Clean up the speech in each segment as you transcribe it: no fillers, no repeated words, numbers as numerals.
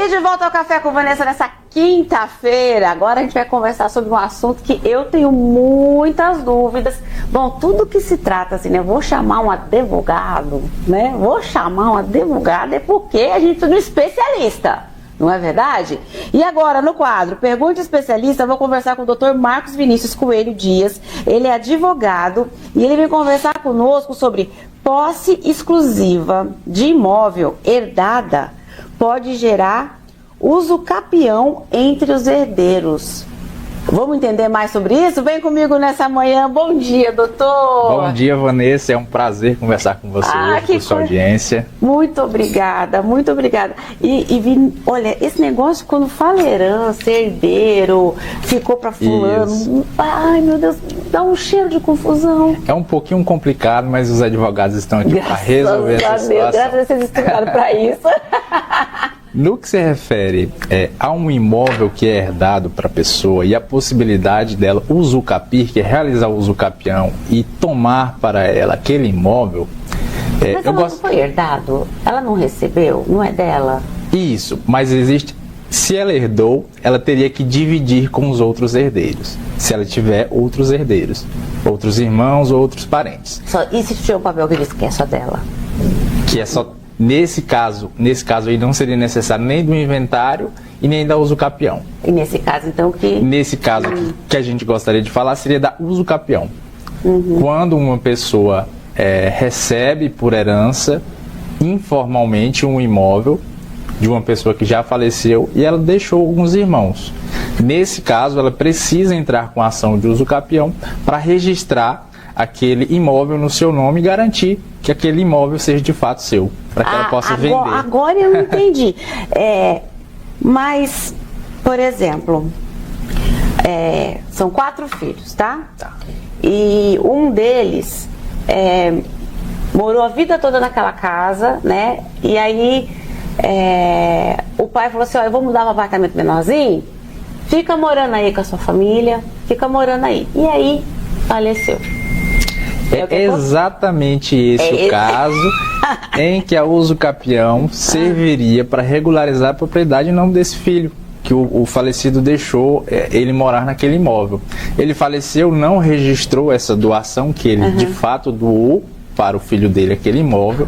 E de volta ao Café com Vanessa nessa quinta-feira. Agora a gente vai conversar sobre um assunto que eu tenho muitas dúvidas. Bom, tudo que se trata assim, né? Vou chamar um advogado, né? Vou chamar um advogado é porque a gente é um especialista. Não é verdade? E agora, no quadro Pergunte Especialista, eu vou conversar com o Dr. Marcos Vinícius Coelho Dias. Ele é advogado e ele vem conversar conosco sobre posse exclusiva de imóvel herdada pode gerar uso capião entre os herdeiros. Vamos entender mais sobre isso? Vem comigo nessa manhã. Bom dia, doutor. Bom dia, Vanessa. É um prazer conversar com você hoje, com sua audiência. Muito obrigada, muito obrigada. Olha, esse negócio quando fala herança, herdeiro, ficou para fulano. Isso. Ai, meu Deus, dá um cheiro de confusão. É um pouquinho complicado, mas os advogados estão aqui para resolver essa situação. Graças a Deus, vocês estudaram para isso. No que se refere a um imóvel que é herdado para a pessoa e a possibilidade dela usucapir, que é realizar o usucapião e tomar para ela aquele imóvel... Mas ela não foi herdado? Ela não recebeu? Não é dela? Isso, mas existe... Se ela herdou, ela teria que dividir com os outros herdeiros. Se ela tiver outros herdeiros, outros irmãos ou outros parentes. E se tiver um papel que diz que é só dela? Que é só... Nesse caso aí não seria necessário nem do inventário e nem da usucapião. E nesse caso, então, que... Nesse caso que a gente gostaria de falar seria da usucapião. Quando uma pessoa recebe por herança, informalmente, um imóvel de uma pessoa que já faleceu e ela deixou alguns irmãos. Nesse caso, ela precisa entrar com a ação de usucapião para registrar aquele imóvel no seu nome e garantir que aquele imóvel seja de fato seu, para que ela possa vender. Agora eu entendi. Mas, por exemplo, são 4 filhos, tá? E um deles morou a vida toda naquela casa, né? E aí o pai falou assim, ó, eu vou mudar um apartamento menorzinho, fica morando aí com a sua família, fica morando aí. E aí, faleceu. É exatamente esse o caso em que a usucapião serviria para regularizar a propriedade em nome desse filho, que o falecido deixou ele morar naquele imóvel. Ele faleceu, não registrou essa doação que ele de fato doou para o filho dele aquele imóvel,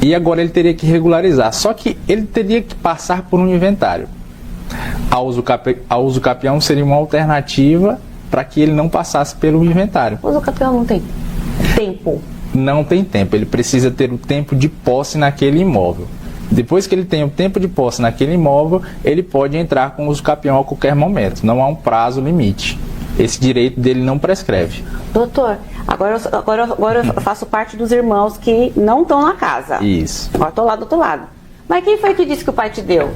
e agora ele teria que regularizar. Só que ele teria que passar por um inventário. A usucapião seria uma alternativa para que ele não passasse pelo inventário. O usucapião não tem tempo? Não tem tempo, ele precisa ter o tempo de posse naquele imóvel. Depois que ele tem o tempo de posse naquele imóvel, ele pode entrar com o usucapião a qualquer momento, não há um prazo limite. Esse direito dele não prescreve. Doutor, agora eu faço parte dos irmãos que não estão na casa. Isso. Agora estou lá do outro lado. Mas quem foi que disse que o pai te deu?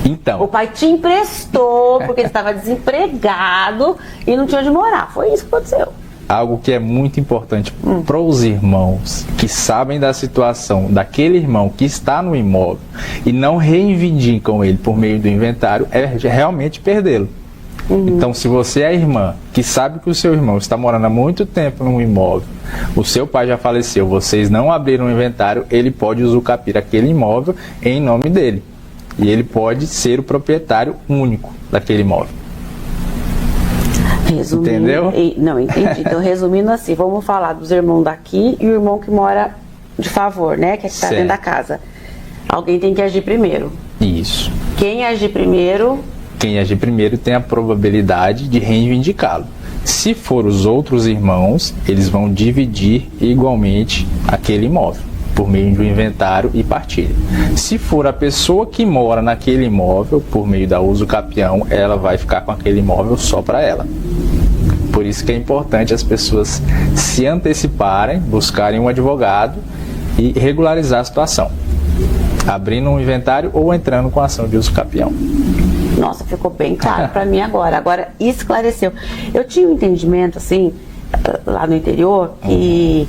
Então. O pai te emprestou porque ele estava desempregado e não tinha onde morar. Foi isso que aconteceu. Algo que é muito importante para os irmãos que sabem da situação daquele irmão que está no imóvel e não reivindicam ele por meio do inventário é realmente perdê-lo. Então, se você é a irmã que sabe que o seu irmão está morando há muito tempo num imóvel, o seu pai já faleceu, vocês não abriram o inventário, ele pode usucapir aquele imóvel em nome dele. E ele pode ser o proprietário único daquele imóvel. Entendeu? Não, entendi. Então, resumindo assim, vamos falar dos irmãos daqui e o irmão que mora de favor, né? Que está dentro da casa. Alguém tem que agir primeiro. Isso. Quem agir primeiro... Quem agir primeiro tem a probabilidade de reivindicá-lo. Se for os outros irmãos, eles vão dividir igualmente aquele imóvel, por meio de um inventário e partilha. Se for a pessoa que mora naquele imóvel, por meio da usucapião, ela vai ficar com aquele imóvel só para ela. Por isso que é importante as pessoas se anteciparem, buscarem um advogado e regularizar a situação, abrindo um inventário ou entrando com a ação de usucapião. Nossa, ficou bem claro para mim agora. Agora esclareceu. Eu tinha um entendimento, assim, lá no interior, que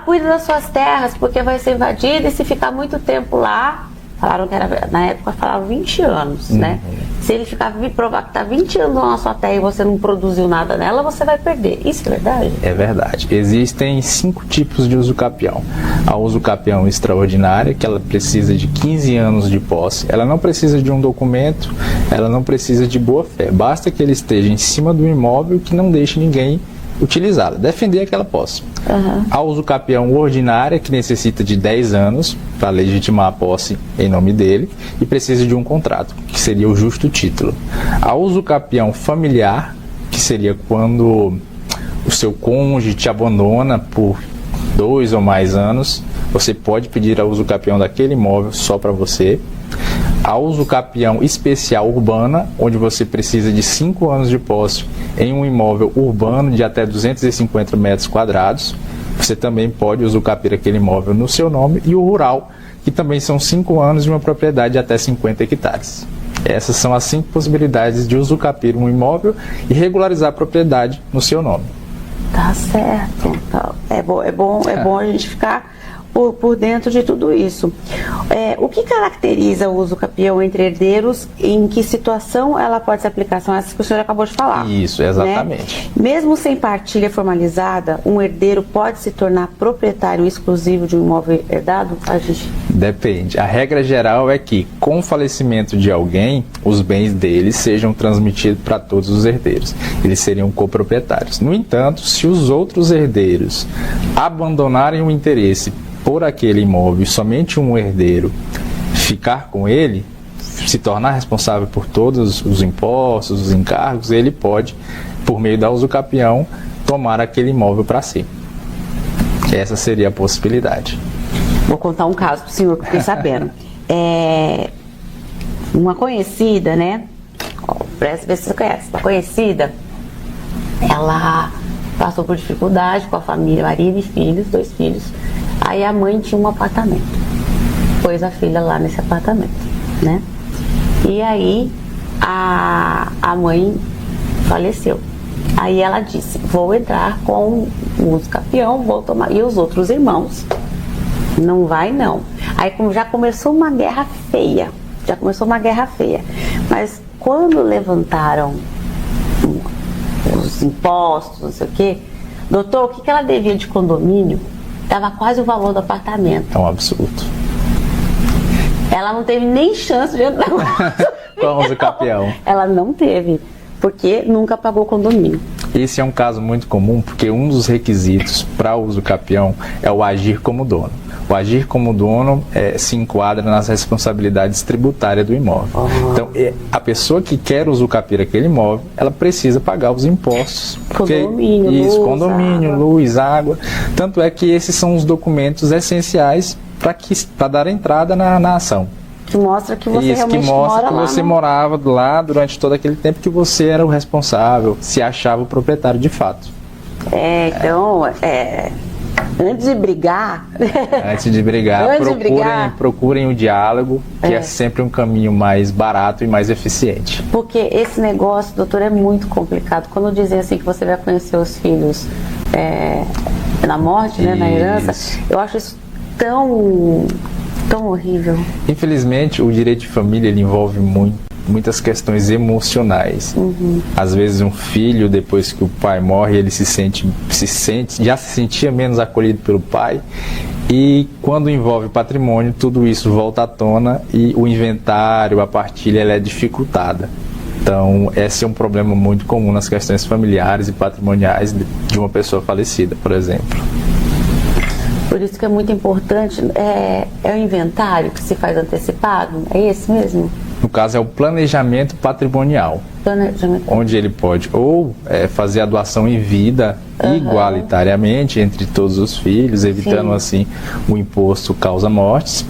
cuida das suas terras, porque vai ser invadida e se ficar muito tempo lá, Falaram que era, na época falavam 20 anos, né? Se ele provar que está 20 anos na sua terra e você não produziu nada nela, você vai perder. Isso é verdade? É verdade. Existem 5 tipos de usucapião. A usucapião extraordinária, que ela precisa de 15 anos de posse. Ela não precisa de um documento, ela não precisa de boa fé. Basta que ele esteja em cima do imóvel que não deixe ninguém utilizá-la, defender aquela posse. A usucapião ordinária, que necessita de 10 anos para legitimar a posse em nome dele e precisa de um contrato, que seria o justo título. A usucapião familiar, que seria quando o seu cônjuge te abandona por 2 ou mais anos, você pode pedir a usucapião daquele imóvel só para você. A usucapião especial urbana, onde você precisa de 5 anos de posse em um imóvel urbano de até 250 metros quadrados. Você também pode usucapiar aquele imóvel no seu nome. E o rural, que também são 5 anos de uma propriedade de até 50 hectares. Essas são as 5 possibilidades de usucapiar um imóvel e regularizar a propriedade no seu nome. Tá certo. É bom a gente ficar por dentro de tudo isso. O que caracteriza o usucapião entre herdeiros? Em que situação ela pode se aplicar? São essas que o senhor acabou de falar. Isso, exatamente. Né? Mesmo sem partilha formalizada, um herdeiro pode se tornar proprietário exclusivo de um imóvel herdado? Depende. A regra geral é que, com o falecimento de alguém, os bens deles sejam transmitidos para todos os herdeiros. Eles seriam coproprietários. No entanto, se os outros herdeiros abandonarem o interesse por aquele imóvel e somente um herdeiro ficar com ele, se tornar responsável por todos os impostos, os encargos, ele pode, por meio da usucapião, tomar aquele imóvel para si. Essa seria a possibilidade. Vou contar um caso para o senhor, que fiquei sabendo. Uma conhecida, né? Presta ver se você conhece. Uma conhecida, ela passou por dificuldade com a família, marido e filhos, 2 filhos. Aí a mãe tinha um apartamento, pôs a filha lá nesse apartamento, né? E aí a mãe faleceu. Aí ela disse, vou entrar com o usucapião, vou tomar. E os outros irmãos, não vai não. Aí já começou uma guerra feia, Mas quando levantaram os impostos, não sei o quê, doutor, o que ela devia de condomínio? Dava quase o valor do apartamento. É um absurdo. Ela não teve nem chance de entrar com o usucapião. Ela não teve, porque nunca pagou condomínio. Esse é um caso muito comum, porque um dos requisitos para o usucapião é o agir como dono. O agir como dono se enquadra nas responsabilidades tributárias do imóvel. Então, a pessoa que quer usucapiar aquele imóvel, ela precisa pagar os impostos. Condomínio, luz, água. Tanto é que esses são os documentos essenciais para dar entrada na ação. Que mostra que você realmente mostra que mora você morava lá durante todo aquele tempo, que você era o responsável, se achava o proprietário de fato. Antes de brigar, procurem o diálogo, que é sempre um caminho mais barato e mais eficiente. Porque esse negócio, doutor, é muito complicado. Quando dizem assim que você vai conhecer os filhos na morte, né, na herança, eu acho isso tão horrível. Infelizmente, o direito de família ele envolve muitas questões emocionais. Às vezes um filho, depois que o pai morre, ele já se sentia menos acolhido pelo pai, e quando envolve patrimônio, tudo isso volta à tona e o inventário, a partilha, ela é dificultada. Então, esse é um problema muito comum nas questões familiares e patrimoniais de uma pessoa falecida, por exemplo. Por isso que é muito importante, o inventário que se faz antecipado, é esse mesmo? No caso, é o planejamento patrimonial, onde ele pode ou fazer a doação em vida igualitariamente entre todos os filhos, evitando assim o imposto causa-mortes,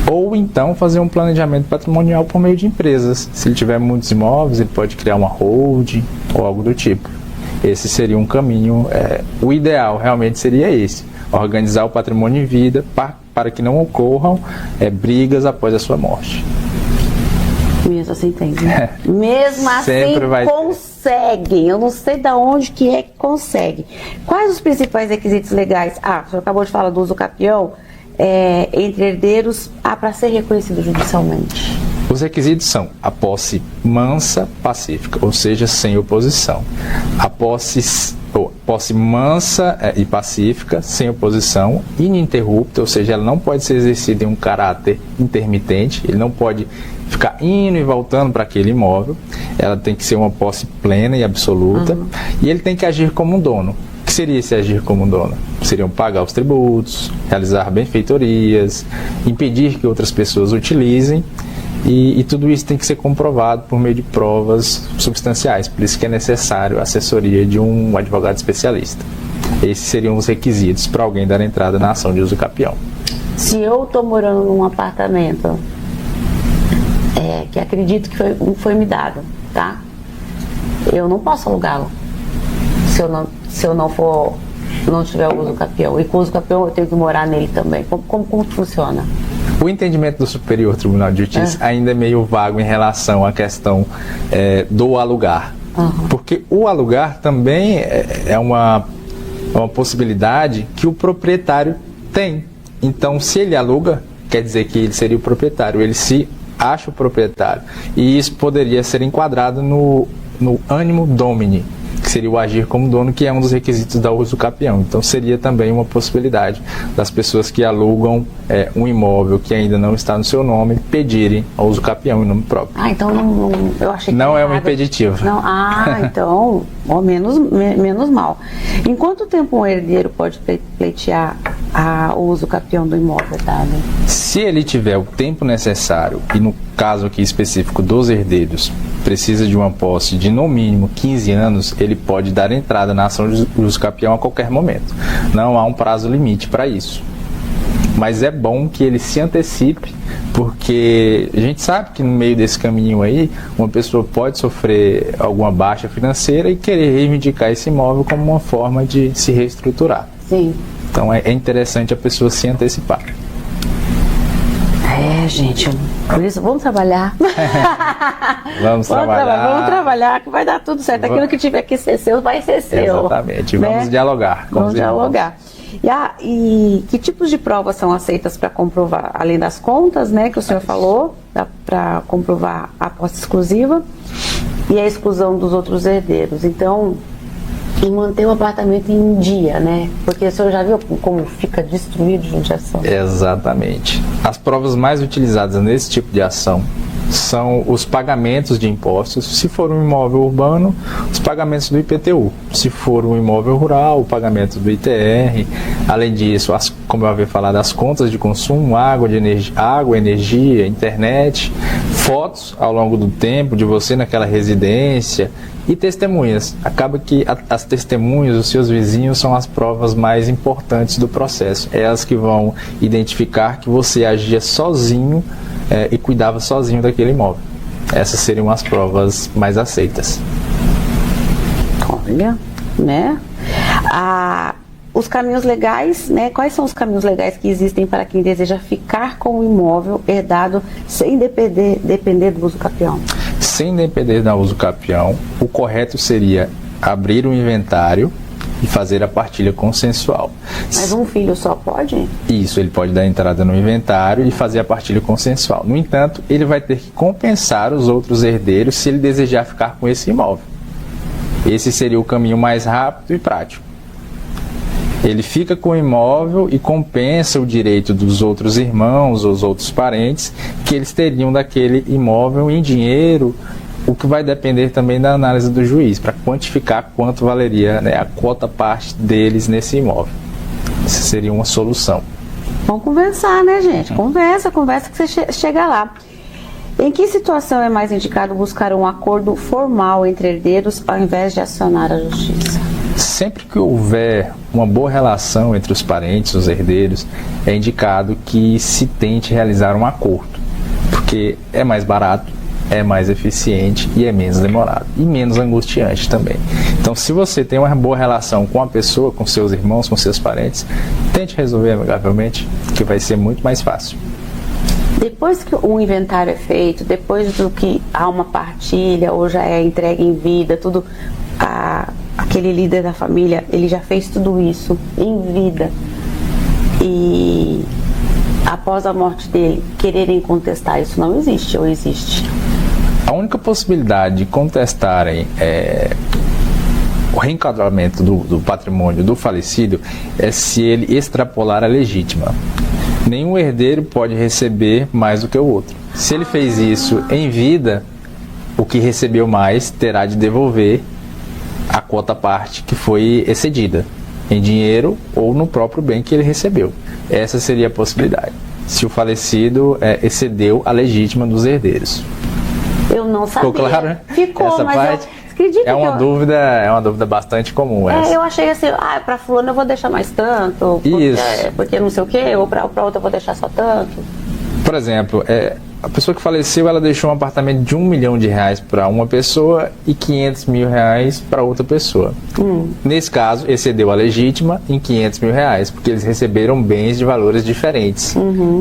ou então fazer um planejamento patrimonial por meio de empresas. Se ele tiver muitos imóveis, ele pode criar uma holding ou algo do tipo. Esse seria um caminho, o ideal realmente seria esse, organizar o patrimônio em vida para que não ocorram brigas após a sua morte. Mesmo assim tem, né? Mesmo assim conseguem. Eu não sei de onde que é que consegue. Quais os principais requisitos legais? O senhor acabou de falar do usucapião. entre herdeiros para ser reconhecido judicialmente? Os requisitos são a posse mansa, pacífica, ou seja, sem oposição. A posse mansa e pacífica, sem oposição, ininterrupta, ou seja, ela não pode ser exercida em um caráter intermitente, ele não pode ficar indo e voltando para aquele imóvel, ela tem que ser uma posse plena e absoluta, e ele tem que agir como um dono. O que seria esse agir como um dono? Seriam pagar os tributos, realizar benfeitorias, impedir que outras pessoas utilizem, e tudo isso tem que ser comprovado por meio de provas substanciais, por isso que é necessário a assessoria de um advogado especialista. Esses seriam os requisitos para alguém dar entrada na ação de uso capião. Se eu estou morando num apartamento que acredito que foi me dado, tá? Eu não posso alugá-lo se eu não tiver o uso capião. E com o uso capião eu tenho que morar nele também. Como funciona? O entendimento do Superior Tribunal de Justiça ainda é meio vago em relação à questão do alugar. Porque o alugar também é uma possibilidade que o proprietário tem. Então, se ele aluga, quer dizer que ele seria o proprietário, ele se acha o proprietário. E isso poderia ser enquadrado no animo domini, que seria o agir como dono, que é um dos requisitos da uso capião. Então seria também uma possibilidade das pessoas que alugam um imóvel que ainda não está no seu nome pedirem a uso capião em nome próprio. Então eu achei que não é uma impeditiva. Não, então, menos mal. Em quanto tempo um herdeiro pode pleitear o uso capião do imóvel dado? Se ele tiver o tempo necessário, e no caso aqui específico dos herdeiros, precisa de uma posse de no mínimo 15 anos, ele pode dar entrada na ação de uso capião a qualquer momento. Não há um prazo limite para isso. Mas é bom que ele se antecipe, porque a gente sabe que no meio desse caminho aí, uma pessoa pode sofrer alguma baixa financeira e querer reivindicar esse imóvel como uma forma de se reestruturar. Sim. Então é interessante a pessoa se antecipar. Gente, por isso vamos trabalhar. Vamos trabalhar que vai dar tudo certo. Aquilo que tiver que ser seu, vai ser seu. Exatamente, vamos dialogar. Vamos dialogar. E que tipos de provas são aceitas para comprovar, além das contas, né, que o senhor falou, para comprovar a posse exclusiva e a exclusão dos outros herdeiros? Então, e manter o apartamento em dia, né? Porque o senhor já viu como fica destruído de judiação? Exatamente. As provas mais utilizadas nesse tipo de ação são os pagamentos de impostos. Se for um imóvel urbano, os pagamentos do IPTU. Se for um imóvel rural, o pagamento do ITR. Além disso, como eu havia falado, as contas de consumo, água, energia, internet, fotos ao longo do tempo de você naquela residência e testemunhas. Acaba que as testemunhas, os seus vizinhos, são as provas mais importantes do processo. É elas que vão identificar que você agia sozinho e cuidava sozinho daquele imóvel. Essas seriam as provas mais aceitas. Olha, né? Os caminhos legais, né? Quais são os caminhos legais que existem para quem deseja ficar com o imóvel herdado sem depender do uso capião? Sem depender do uso capião, o correto seria abrir um inventário e fazer a partilha consensual. Mas um filho só pode? Isso, ele pode dar entrada no inventário e fazer a partilha consensual. No entanto, ele vai ter que compensar os outros herdeiros se ele desejar ficar com esse imóvel. Esse seria o caminho mais rápido e prático. Ele fica com o imóvel e compensa o direito dos outros irmãos ou os outros parentes que eles teriam daquele imóvel em dinheiro, o que vai depender também da análise do juiz, para quantificar quanto valeria, né, a quota parte deles nesse imóvel. Essa seria uma solução. Vamos conversar, né, gente? Conversa que você chega lá. Em que situação é mais indicado buscar um acordo formal entre herdeiros ao invés de acionar a justiça? Sempre que houver uma boa relação entre os parentes, os herdeiros, é indicado que se tente realizar um acordo, porque é mais barato, é mais eficiente e é menos demorado e menos angustiante também. Então, se você tem uma boa relação com a pessoa, com seus irmãos, com seus parentes, tente resolver amigavelmente, que vai ser muito mais fácil. Depois que o inventário é feito, depois do que há uma partilha ou já é entregue em vida, tudo, aquele líder da família, ele já fez tudo isso em vida. E após a morte dele, quererem contestar, isso não existe ou existe? A única possibilidade de contestarem o reenquadramento do patrimônio do falecido é se ele extrapolar a legítima. Nenhum herdeiro pode receber mais do que o outro. Se ele fez isso em vida, o que recebeu mais terá de devolver a quota parte que foi excedida, em dinheiro ou no próprio bem que ele recebeu. Essa seria a possibilidade, se o falecido excedeu a legítima dos herdeiros. Eu não sabia. Ficou claro, né? Ficou, essa mas parte acredita é uma dúvida bastante comum. Essa. Eu achei assim, para fulano eu vou deixar mais tanto, porque não sei o quê, ou para outra eu vou deixar só tanto. Por exemplo, a pessoa que faleceu, ela deixou um apartamento de R$1 milhão para uma pessoa e R$500 mil para outra pessoa. Nesse caso, excedeu a legítima em R$500 mil, porque eles receberam bens de valores diferentes.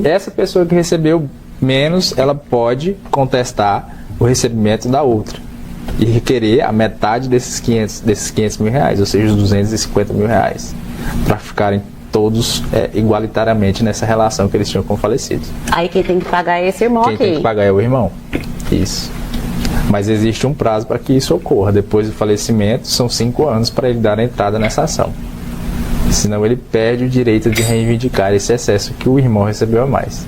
Essa pessoa que recebeu menos, ela pode contestar o recebimento da outra e requerer a metade desses 500 mil reais, ou seja, os 250 mil reais, para ficarem todos igualitariamente nessa relação que eles tinham com o falecido. Aí quem tem que pagar é esse irmão aqui. Quem tem que pagar é o irmão. Isso. Mas existe um prazo para que isso ocorra. Depois do falecimento, são 5 anos para ele dar a entrada nessa ação. Senão ele perde o direito de reivindicar esse excesso que o irmão recebeu a mais.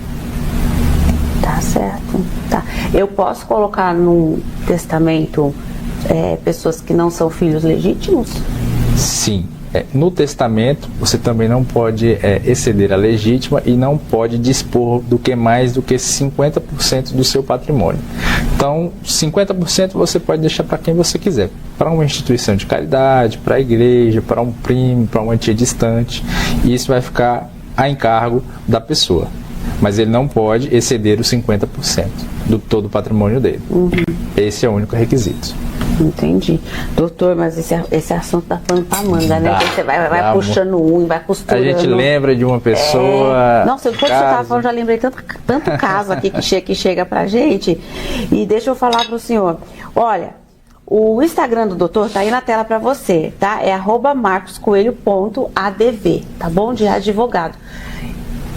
Tá certo. Tá. Eu posso colocar num testamento pessoas que não são filhos legítimos? Sim. No testamento, você também não pode exceder a legítima e não pode dispor do que mais do que 50% do seu patrimônio. Então, 50% você pode deixar para quem você quiser. Para uma instituição de caridade, para a igreja, para um primo, para uma tia distante. E isso vai ficar a encargo da pessoa. Mas ele não pode exceder os 50% do todo o patrimônio dele. Esse é o único requisito. Entendi. Doutor, mas esse assunto tá falando pra manga, né? Você vai puxando um, vai costurando. A gente lembra de uma pessoa... Nossa, enquanto você tava falando, já lembrei tanto caso aqui que chega pra gente. E deixa eu falar pro senhor. Olha, o Instagram do doutor tá aí na tela pra você, tá? É @marcoscoelho.adv, tá bom? De advogado.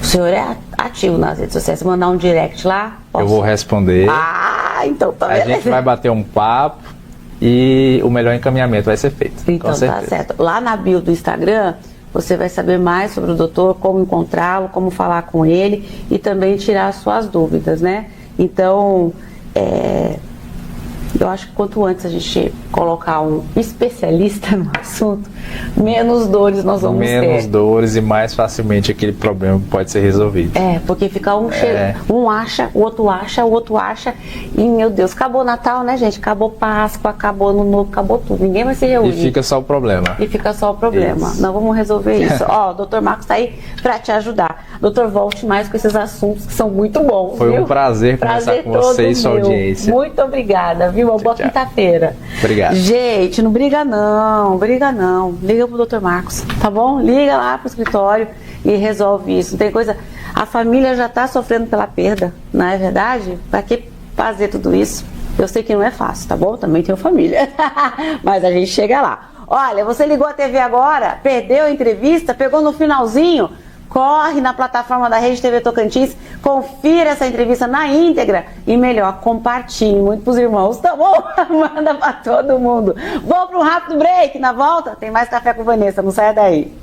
O senhor é ativo nas redes sociais. Se mandar um direct lá... Eu vou responder. Então tá beleza. A gente vai bater um papo e o melhor encaminhamento vai ser feito. Então tá certo. Lá na bio do Instagram, você vai saber mais sobre o doutor, como encontrá-lo, como falar com ele e também tirar as suas dúvidas, né? Então, eu acho que quanto antes a gente colocar um especialista no assunto, menos dores nós vamos ter. Menos dores e mais facilmente aquele problema pode ser resolvido. Porque fica um acha, o outro acha, e meu Deus, acabou o Natal, né, gente? Acabou Páscoa, acabou Ano Novo, acabou tudo. Ninguém vai se reunir. E fica só o problema. Isso. Nós vamos resolver isso. O doutor Marcos tá aí para te ajudar. Doutor, volte mais com esses assuntos que são muito bons. Foi um prazer conversar com você e sua audiência. Muito obrigada, viu? Uma boa quinta-feira. Obrigado. Gente, não briga não. Liga pro doutor Marcos, tá bom? Liga lá pro escritório e resolve isso. Não tem coisa... A família já tá sofrendo pela perda, não é verdade? Pra que fazer tudo isso? Eu sei que não é fácil, tá bom? Também tenho família. Mas a gente chega lá. Olha, você ligou a TV agora, perdeu a entrevista, pegou no finalzinho... Corre na plataforma da Rede TV Tocantins, confira essa entrevista na íntegra e melhor, compartilhe muito pros irmãos, tá bom? Manda pra todo mundo. Vamos para um rápido break, na volta tem mais Café com Vanessa, não saia daí.